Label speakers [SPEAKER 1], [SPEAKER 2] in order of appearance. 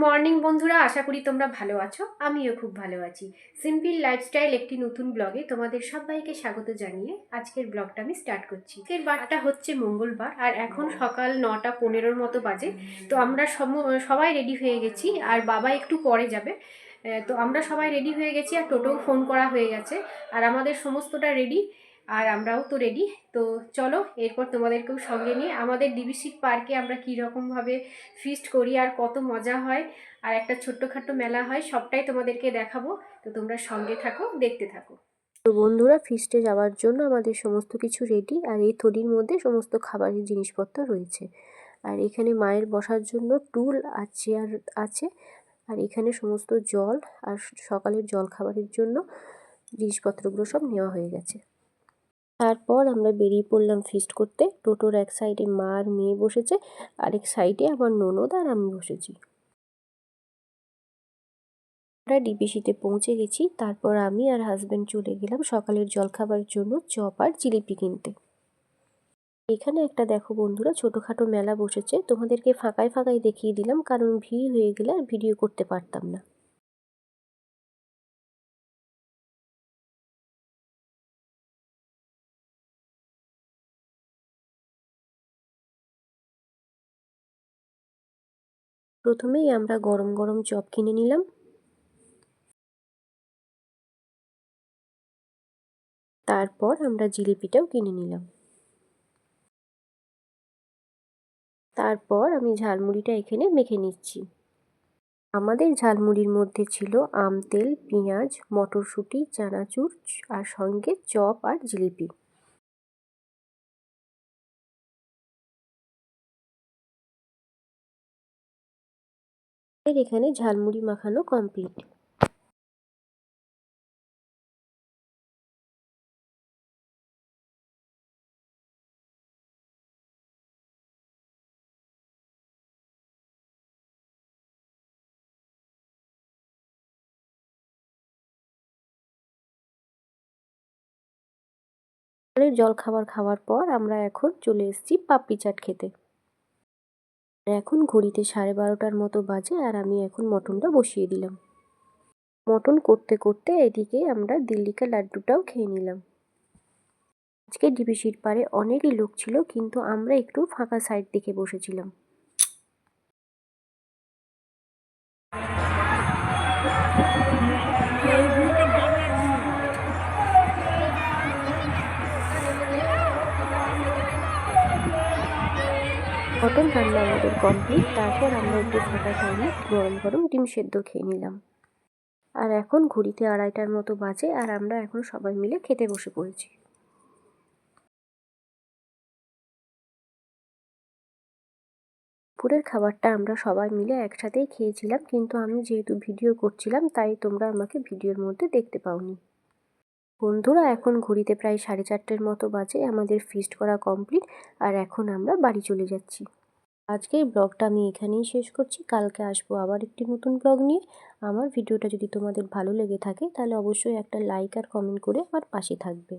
[SPEAKER 1] Morning বন্ধুরা, আশা করি তোমরা ভালো আছো। আমিও খুব ভালো আছি। সিম্পল লাইফস্টাইল একটি নতুন ব্লগে তোমাদের সবাইকে স্বাগত জানিয়ে আজকের ব্লগটা আমি স্টার্ট করছি। আজকের বারটা হচ্ছে মঙ্গলবার আর এখন সকাল 9:15 মতো বাজে। তো আমরা সবাই রেডি হয়ে গেছি আর বাবা একটু পরে যাবে। তো আমরা সবাই রেডি হয়ে গেছি আর টোটোও ফোন করা হয়ে গেছে আর আমাদের সমস্তটা রেডি আর আমরাও তো রেডি। তো চলো এরপর তোমাদেরকেও সঙ্গে নিয়ে আমাদের ডিবিসি পার্কে আমরা কীরকমভাবে ফিস্ট করি আর কত মজা হয় আর একটা ছোট্টখাট্টো মেলা হয়, সবটাই তোমাদেরকে দেখাবো। তো তোমরা সঙ্গে থাকো, দেখতে থাকো। তো বন্ধুরা, ফিস্টে যাওয়ার জন্য আমাদের সমস্ত কিছু রেডি আর এই থলির মধ্যে সমস্ত খাবারের জিনিসপত্র রয়েছে। আর এখানে মায়ের বসার জন্য টুল আর চেয়ার আছে। আর এখানে সমস্ত জল আর সকালের জল খাবারের জন্য জিনিসপত্রগুলো সব নেওয়া হয়ে গেছে। তারপর আমরা বেরিয়ে পড়লাম ফিস্ট করতে। টোটোর এক সাইডে মা আর মেয়ে বসেছে, আরেক সাইডে আমার ননদ আর আমি বসেছি। আমরা ডিবিসিতে পৌঁছে গেছি। তারপর আমি আর হাজব্যান্ড চলে গেলাম সকালের জলখাবারের জন্য চপ আর জিলিপি কিনতে। এখানে একটা দেখো বন্ধুরা, ছোটোখাটো মেলা বসেছে। তোমাদেরকে ফাঁকায় ফাঁকায় দেখিয়ে দিলাম, কারণ ভিড় হয়ে গেলে আর ভিডিও করতে পারতাম না। প্রথমেই আমরা গরম গরম চপ কিনে নিলাম। তারপর আমরা জিলিপিটাও কিনে নিলাম। তারপর আমি ঝালমুড়িটা এখানে মেখে নিচ্ছি। আমাদের ঝালমুড়ির মধ্যে ছিল আম তেল, পেঁয়াজ, মটরশুঁটি, চানাচুর আর সঙ্গে চপ আর জিলিপি। এখানে ঝালমুড়ি মাখানো কমপ্লিট। সকালের জলখাবার খাওয়ার পর আমরা এখন চলে এসেছি পাপড়ি চাট খেতে। এখন ঘড়িতে 12:30টার মতো বাজে আর আমি এখন মটনটা বসিয়ে দিলাম। মটন করতে করতে এদিকে আমরা দিল্লি কা লাড্ডুটাও খেয়ে নিলাম। আজকে ডিবিসির পাড়ে অনেকই লোক ছিল, কিন্তু আমরা একটু ফাঁকা সাইড দেখে বসেছিলাম। মটন রান্না আমাদের কমপ্লিট। তারপর আমরা একটু ফাঁকা টাইমে গরম গরম ডিম সেদ্ধ খেয়ে নিলাম। আর এখন ঘড়িতে 2:30টার মতো বাজে আর আমরা এখন সবাই মিলে খেতে বসে পড়েছি। দুপুরের খাবারটা আমরা সবাই মিলে একসাথেই খেয়েছিলাম, কিন্তু আমি যেহেতু ভিডিও করছিলাম তাই তোমরা আমাকে ভিডিওর মধ্যে দেখতে পাওনি। বন্ধুরা, এখন ঘড়িতে প্রায় 4:30টার মতো বাজে। আমাদের ফিস্ট করা কমপ্লিট আর এখন আমরা বাড়ি চলে যাচ্ছি। আজকের ব্লগটা আমি এখানেই শেষ করছি। কালকে আসবো আবার একটি নতুন ব্লগ নিয়ে। আমার ভিডিওটা যদি তোমাদের ভালো লেগে থাকে তাহলে অবশ্যই একটা লাইক আর কমেন্ট করে আমার পাশে থাকবে।